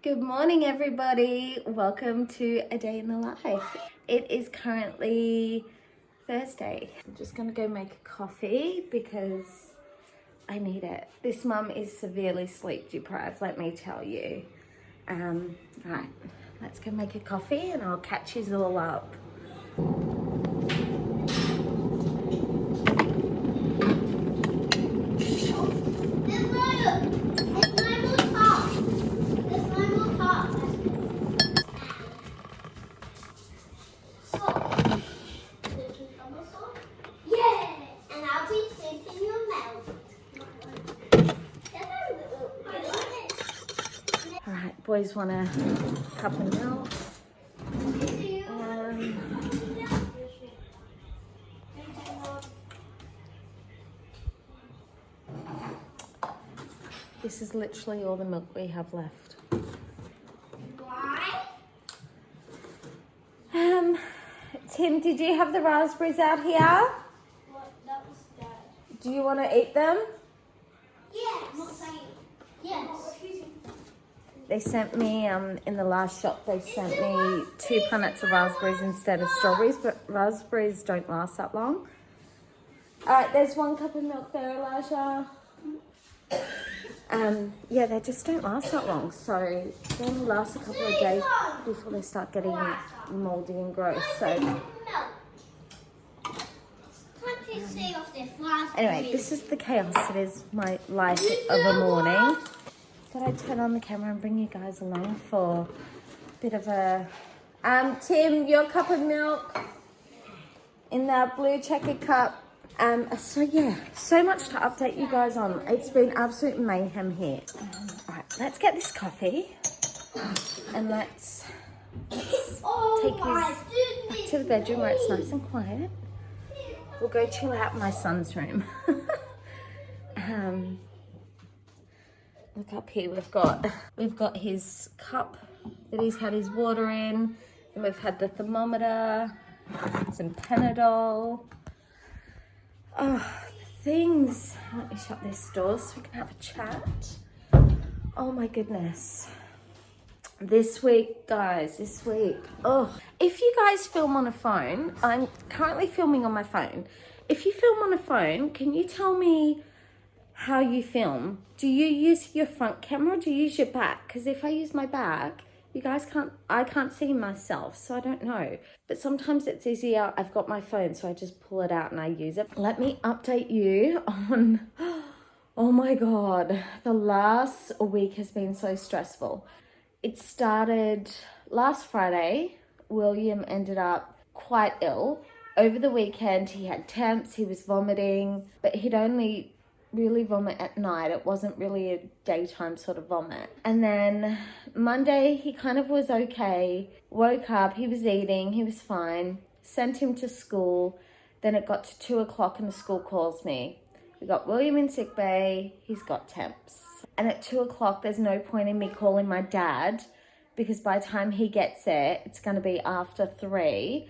Good morning, everybody. Welcome to a day in the life. It is currently Thursday. I'm just gonna go make a coffee because I need it. This mum is severely sleep deprived, let me tell you. Right, let's go make a coffee and I'll catch you all up. Alright, boys want a cup of milk. This is literally all the milk we have left. Why? Tim, did you have the raspberries out here? What? That was Dad. Do you want to eat them? Yes. I'm not saying. Yes. They sent me, in the last shop, they sent me 2 punnets of raspberries instead of strawberries, but raspberries don't last that long. Alright, there's 1 cup of milk there, Elijah. Yeah, they just don't last that long, so they only last a couple of days before they start getting mouldy and gross, so... Anyway, this is the chaos that is my life of a morning. Thought I'd turn on the camera and bring you guys along for a bit of a... Tim, your cup of milk in that blue checkered cup. So yeah, so much to update you guys on. It's been absolute mayhem here. Alright, let's get this coffee and let's take you back to the bedroom where it's nice and quiet. We'll go chill out in my son's room. Look up here, we've got his cup that he's had his water in, and we've had the thermometer, some Panadol. Oh, things. Let me shut this door so we can have a chat. Oh my goodness. This week, guys, oh. If you guys film on a phone, I'm currently filming on my phone. If you film on a phone, can you tell me how you film? Do you use your front camera or do you use your back? Because if I use my back, you guys I can't see myself, so I don't know. But sometimes it's easier. I've got my phone, so I just pull it out and I use it. Let me update you on, oh my God, the last week has been so stressful. It started last Friday. William ended up quite ill. Over the weekend, he had temps, he was vomiting, but he'd only really vomit at night. It wasn't really a daytime sort of vomit. And then Monday, he kind of was okay. Woke up, he was eating, he was fine. Sent him to school. Then it got to 2 o'clock and the school calls me. We got William in sick bay, he's got temps. And at 2 o'clock, there's no point in me calling my dad because by the time he gets there, it's going to be after 3.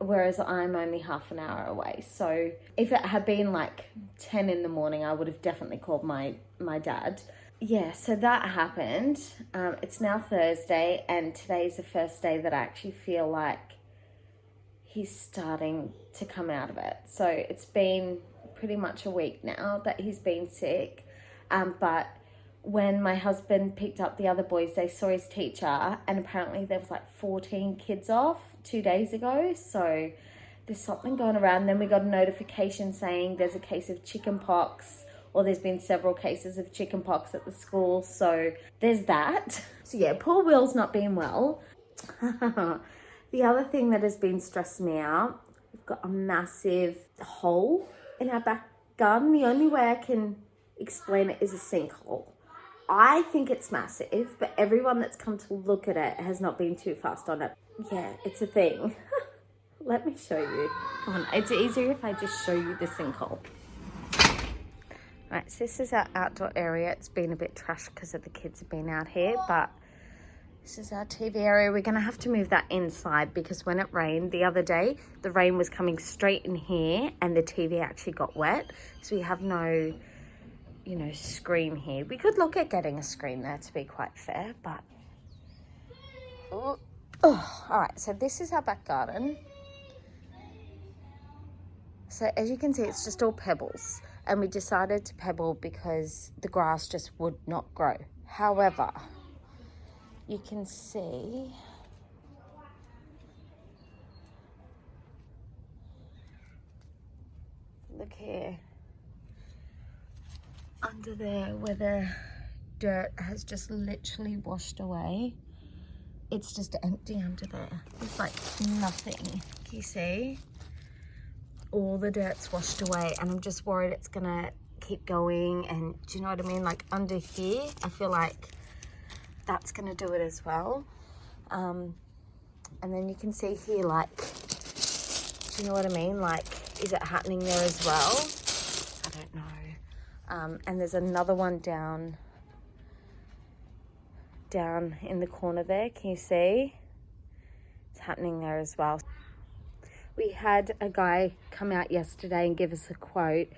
Whereas I'm only half an hour away. So if it had been like 10 in the morning, I would have definitely called my dad. Yeah, so that happened. It's now Thursday and today's the first day that I actually feel like he's starting to come out of it. So it's been pretty much a week now that he's been sick. But when my husband picked up the other boys, they saw his teacher and apparently there was like 14 kids off 2 days ago. So there's something going around. Then we got a notification saying there's a case of chicken pox, or there's been several cases of chicken pox at the school. So there's that. So yeah, poor Will's not been well. The other thing that has been stressing me out, we've got a massive hole in our back garden. The only way I can explain it is a sinkhole. I think it's massive, but everyone that's come to look at it has not been too fast on it. Yeah, it's a thing. Let me show you. Come on, it's easier if I just show you the sinkhole. Right, so this is our outdoor area. It's been a bit trashed because of the kids have been out here, but this is our TV area. We're going to have to move that inside because when it rained the other day, the rain was coming straight in here and the TV actually got wet. So we have no you know, screen here. We could look at getting a screen there, to be quite fair, but... Oh, all right, so this is our back garden. So as you can see, it's just all pebbles. And we decided to pebble because the grass just would not grow. However, you can see... Look here. Under there where the dirt has just literally washed away. It's just empty under there. There's like nothing. Can you see? All the dirt's washed away, and I'm just worried it's gonna keep going. And do you know what I mean? Like under here, I feel like that's gonna do it as well. And then you can see here, like, do you know what I mean? Like, is it happening there as well? I don't know. And there's another one down in the corner there. Can you see? It's happening there as well. We had a guy come out yesterday and give us a quote,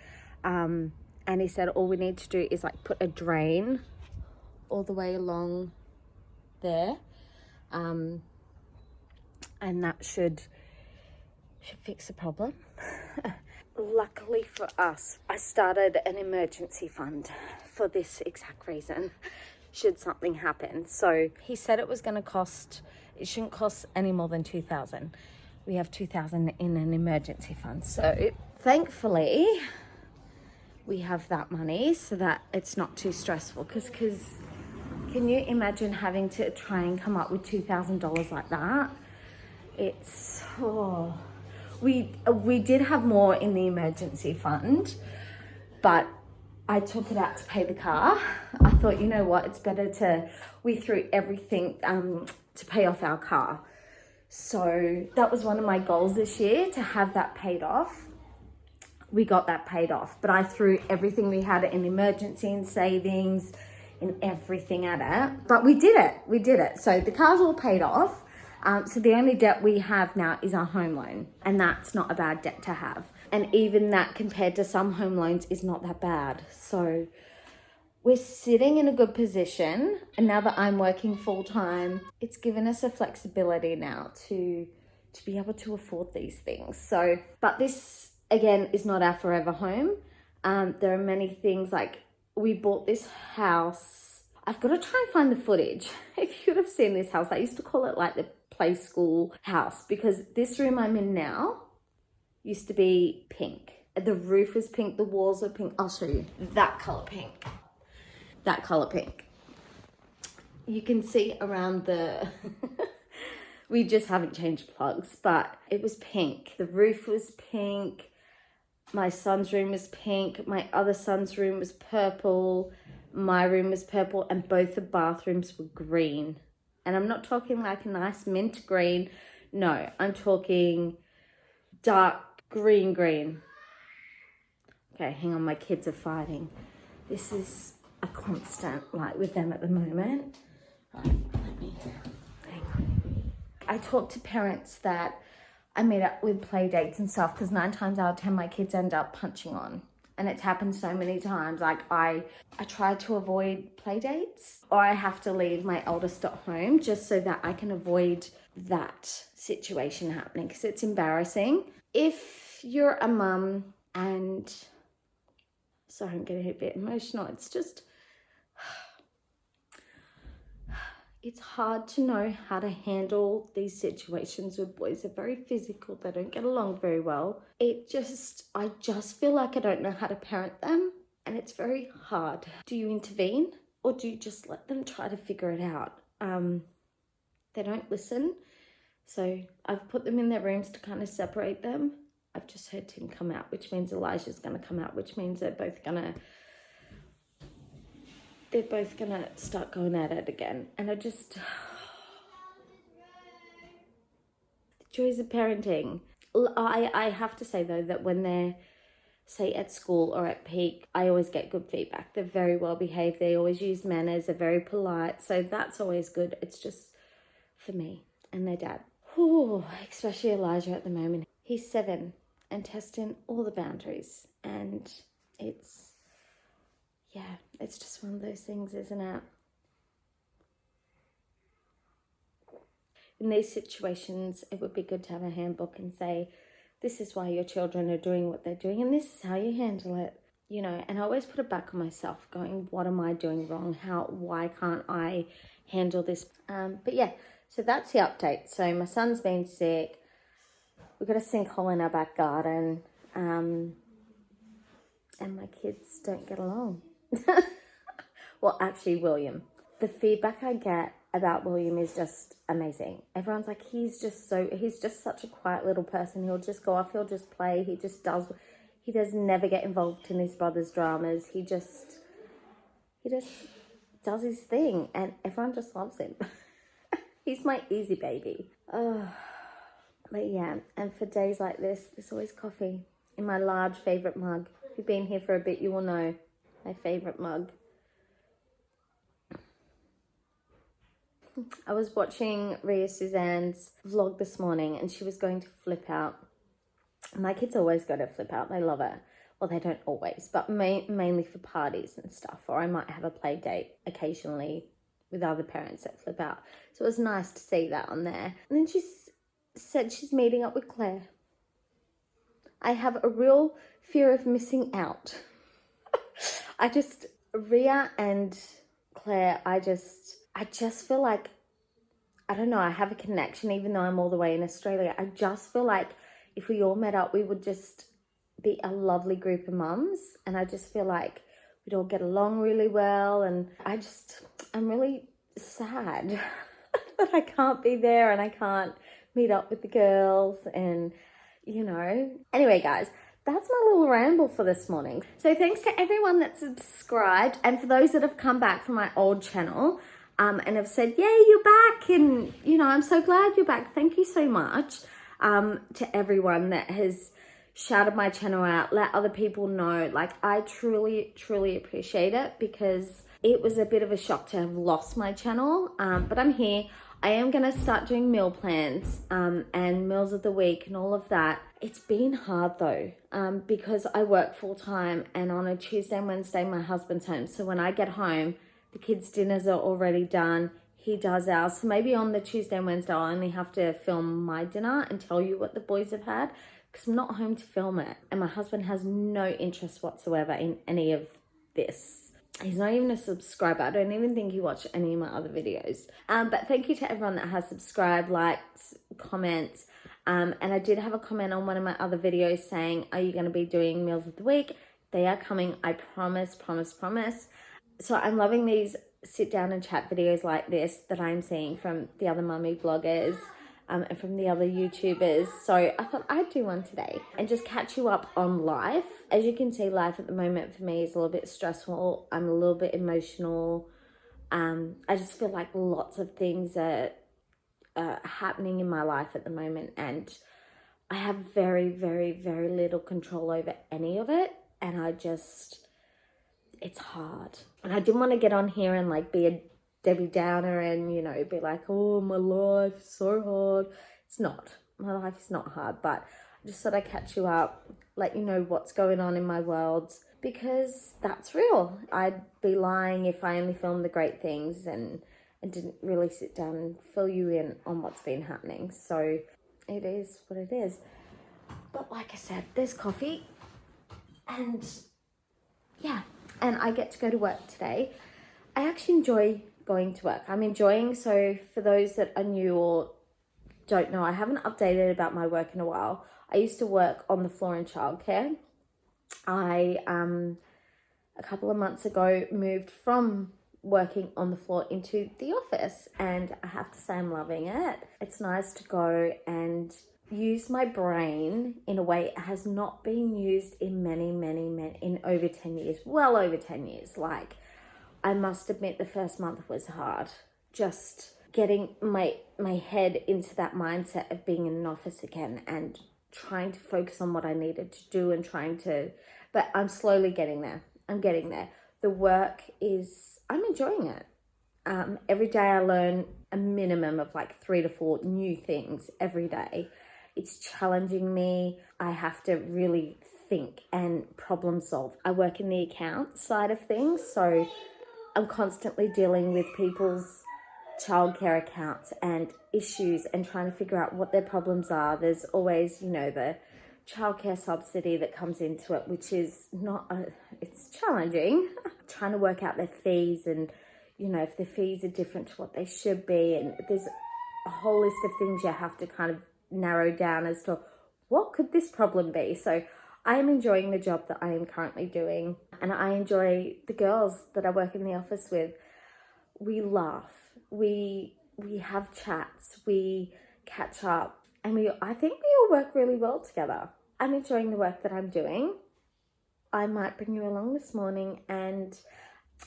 and he said all we need to do is like put a drain all the way along there, and that should fix the problem. Luckily for us, I started an emergency fund for this exact reason, should something happen. So he said it was going to cost, it shouldn't cost any more than $2,000. We have $2,000 in an emergency fund. So thankfully we have that money so that it's not too stressful. Because can you imagine having to try and come up with $2,000 like that? It's, oh. We did have more in the emergency fund, but I took it out to pay the car. I thought, you know what, it's better we threw everything to pay off our car. So that was one of my goals this year, to have that paid off. We got that paid off, but I threw everything we had in emergency and savings and everything at it. But we did it. So the car's all paid off. So the only debt we have now is our home loan, and that's not a bad debt to have. And even that, compared to some home loans, is not that bad. So we're sitting in a good position, and now that I'm working full time, it's given us a flexibility now to be able to afford these things. So, but this again is not our forever home. There are many things, like we bought this house. I've got to try and find the footage. If you would have seen this house, I used to call it like the play school house, because this room I'm in now used to be pink. The roof was pink, the walls were pink. I'll show you. That color pink. That color pink. You can see around the... We just haven't changed plugs, but it was pink. The roof was pink. My son's room was pink. My other son's room was purple. My room was purple, and both the bathrooms were green. And I'm not talking like a nice mint green. No, I'm talking dark green. Okay, hang on, my kids are fighting. This is a constant, like, with them at the moment. Right, let me, hang on. I talk to parents that I meet up with play dates and stuff, because 9 times out of 10 my kids end up punching on. And it's happened so many times. Like I try to avoid play dates, or I have to leave my eldest at home just so that I can avoid that situation happening, because it's embarrassing. If you're a mum and, sorry, I'm getting a bit emotional. It's just, it's hard to know how to handle these situations with boys. They're very physical. They don't get along very well. I just feel like I don't know how to parent them, and it's very hard. Do you intervene, or do you just let them try to figure it out? They don't listen. So I've put them in their rooms to kind of separate them. I've just heard Tim come out, which means Elijah's going to come out, which means they're both going to start going at it again. And the joys of parenting. I have to say though, that when they're, say, at school or at peak, I always get good feedback. They're very well behaved. They always use manners. They're very polite. So that's always good. It's just for me and their dad. Ooh, especially Elijah at the moment. He's 7 and testing all the boundaries. And it's, yeah, it's just one of those things, isn't it? In these situations, it would be good to have a handbook and say, this is why your children are doing what they're doing and this is how you handle it, you know. And I always put it back on myself going, what am I doing wrong? Why can't I handle this? But yeah, so that's the update. So my son's been sick. We've got a sinkhole in our back garden. And my kids don't get along. Well, actually, William. The feedback I get about William is just amazing. Everyone's like, he's just such a quiet little person. He'll just go off, he'll just play, he does never get involved in his brother's dramas. He just does his thing and everyone just loves him. He's my easy baby. Oh, but yeah, and for days like this, there's always coffee in my large favourite mug. If you've been here for a bit, you will know my favourite mug. I was watching Ria Suzanne's vlog this morning and she was going to flip out. My kids always go to flip out. They love it. Well, they don't always, but mainly for parties and stuff. Or I might have a play date occasionally with other parents that flip out. So it was nice to see that on there. And then she said she's meeting up with Claire. I have a real fear of missing out. Ria and Claire, I just feel like, I don't know, I have a connection even though I'm all the way in Australia. I just feel like if we all met up, we would just be a lovely group of mums. And I just feel like we'd all get along really well. And I'm really sad that I can't be there and I can't meet up with the girls and, you know. Anyway, guys, that's my little ramble for this morning. So thanks to everyone that's subscribed and for those that have come back from my old channel and have said, yay, you're back. And, you know, I'm so glad you're back. Thank you so much to everyone that has shouted my channel out, let other people know. Like, I truly, truly appreciate it because it was a bit of a shock to have lost my channel. But I'm here. I am going to start doing meal plans and meals of the week and all of that. It's been hard though because I work full time and on a Tuesday and Wednesday, my husband's home. So when I get home, the kids' dinners are already done. He does ours. So maybe on the Tuesday and Wednesday, I'll only have to film my dinner and tell you what the boys have had because I'm not home to film it. And my husband has no interest whatsoever in any of this. He's not even a subscriber. I don't even think he watched any of my other videos. But thank you to everyone that has subscribed, liked, comments. And I did have a comment on one of my other videos saying, are you going to be doing meals of the week? They are coming. I promise, promise, promise. So I'm loving these sit down and chat videos like this that I'm seeing from the other mummy vloggers and from the other YouTubers. So I thought I'd do one today and just catch you up on life. As you can see, life at the moment for me is a little bit stressful. I'm a little bit emotional. I just feel like lots of things are happening in my life at the moment and I have very, very, very little control over any of it. And it's hard. And I didn't want to get on here and like be a Debbie Downer and, you know, be like, oh, my life is so hard. It's not. My life is not hard, but I just thought I'd catch you up, let you know what's going on in my world because that's real. I'd be lying if I only filmed the great things and didn't really sit down and fill you in on what's been happening. So it is what it is. But like I said, there's coffee and yeah, and I get to go to work today. I actually enjoy going to work. I'm enjoying, so for those that are new or don't know, I haven't updated about my work in a while. I used to work on the floor in childcare. I, a couple of months ago, moved from working on the floor into the office and I have to say I'm loving it. It's nice to go and use my brain in a way it has not been used in in over 10 years, well over 10 years. Like, I must admit the first month was hard. Just getting my head into that mindset of being in an office again and trying to focus on what I needed to do and but I'm slowly getting there. I'm getting there. The work I'm enjoying it. Every day I learn a minimum of like 3 to 4 new things every day. It's challenging me. I have to really think and problem solve. I work in the account side of things, so I'm constantly dealing with people's childcare accounts and issues and trying to figure out what their problems are. There's always, you know, the childcare subsidy that comes into it, which is it's challenging. Trying to work out their fees and, you know, if the fees are different to what they should be. And there's a whole list of things you have to kind of narrow down as to what could this problem be. So I am enjoying the job that I am currently doing, and I enjoy the girls that I work in the office with. We laugh, we have chats, we catch up, and I think we all work really well together. I'm enjoying the work that I'm doing. I might bring you along this morning, and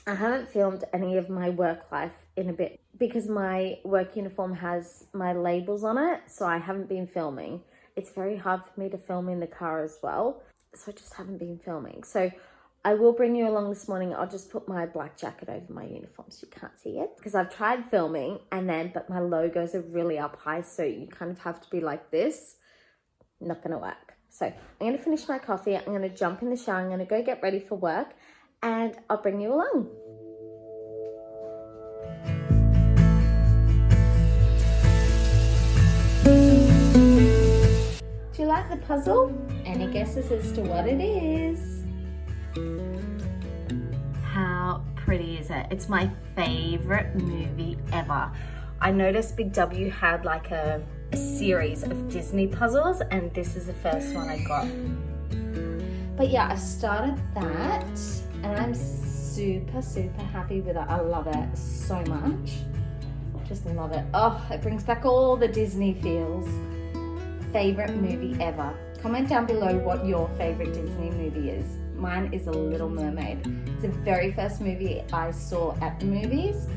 I haven't filmed any of my work life in a bit because my work uniform has my labels on it, so I haven't been filming. It's very hard for me to film in the car as well, so I just haven't been filming. So I will bring you along this morning. I'll just put my black jacket over my uniform so you can't see it, because I've tried filming but my logos are really up high, so you kind of have to be like this. Not gonna work. So I'm gonna finish my coffee, I'm gonna jump in the shower, I'm gonna go get ready for work, and I'll bring you along. Do you like the puzzle? Any guesses as to what it is? How pretty is it? It's my favorite movie ever. I noticed Big W had like a series of Disney puzzles, and this is the first one I got. But yeah, I started that, and I'm super, super happy with it. I love it so much. Just love it. Oh, it brings back all the Disney feels. Favorite movie ever. Comment down below what your favorite Disney movie is. Mine is The Little Mermaid. It's the very first movie I saw at the movies,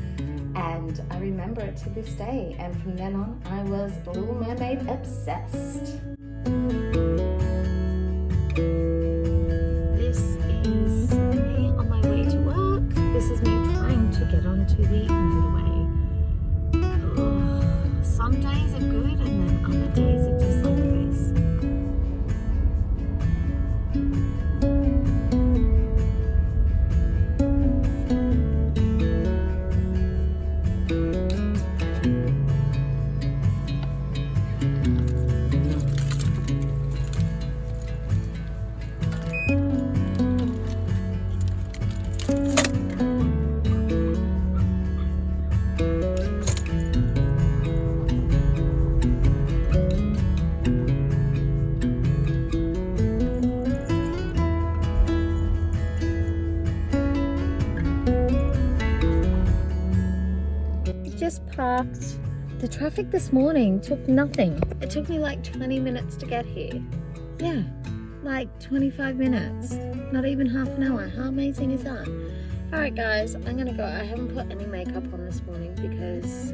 and I remember it to this day. And from then on, I was Little Mermaid obsessed. This is me on my way to work. This is me trying to get onto the motorway. Oh, some days are good, and then other days are just like this. Just parked. The traffic this morning took nothing. It took me like 20 minutes to get here. Yeah, like 25 minutes. Not even half an hour. How amazing is that? Alright guys, I'm gonna go. I haven't put any makeup on this morning because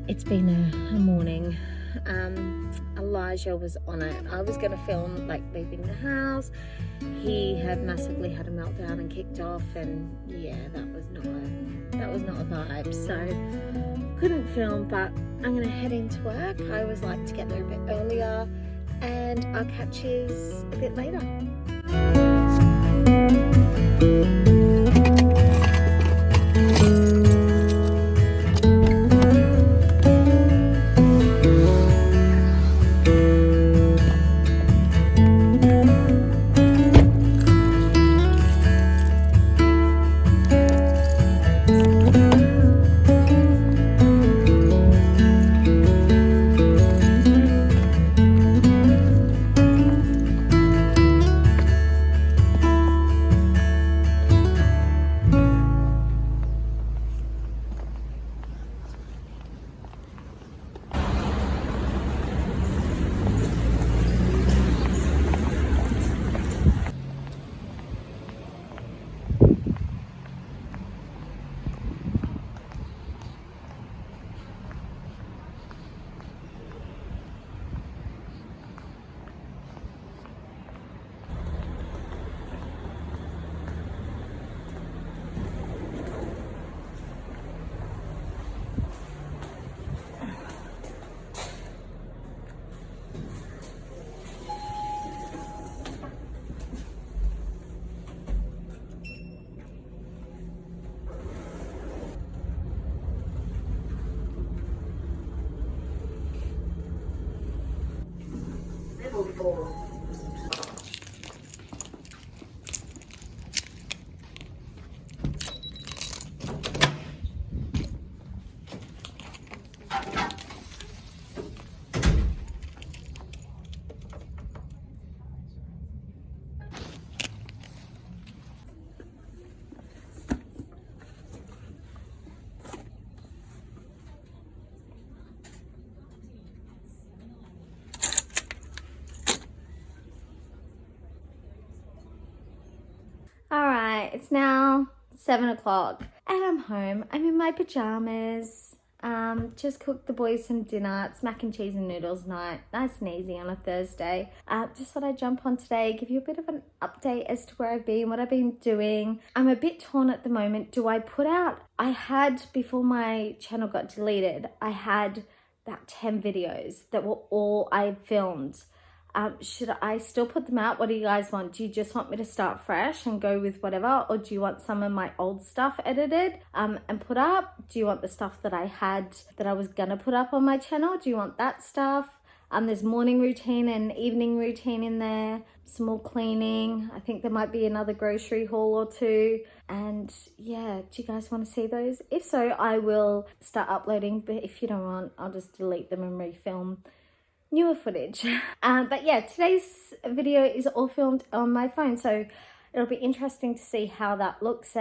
it's been a morning. Elijah was on it. I was gonna film like leaving the house. He had massively had a meltdown and kicked off, and yeah, that was not a vibe. So couldn't film, but I'm gonna head into work. I always like to get there a bit earlier, and I'll catch you a bit later. All right, it's now 7 o'clock and I'm home. I'm in my pajamas. Just cooked the boys some dinner. It's mac and cheese and noodles night. Nice and easy on a Thursday. Just thought I'd jump on today, give you a bit of an update as to where I've been, what I've been doing. I'm a bit torn at the moment. Do I put out, I had, before my channel got deleted, I had about 10 videos that were all I filmed. Should I still put them out? What do you guys want? Do you just want me to start fresh and go with whatever? Or do you want some of my old stuff edited and put up? Do you want the stuff that I had that I was gonna put up on my channel? Do you want that stuff? There's morning routine and evening routine in there. Some more cleaning. I think there might be another grocery haul or two. And yeah, do you guys want to see those? If so, I will start uploading. But if you don't want, I'll just delete them and refilm newer footage. But yeah, today's video is all filmed on my phone, so it'll be interesting to see how that looks,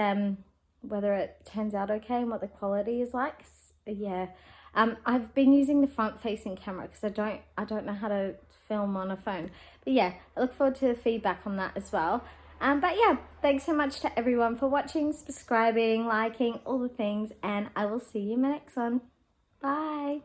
whether it turns out okay and what the quality is like. Yeah, I've been using the front facing camera because I don't know how to film on a phone. But yeah, I look forward to the feedback on that as well. But yeah, thanks so much to everyone for watching, subscribing, liking, all the things, and I will see you in my next one. Bye.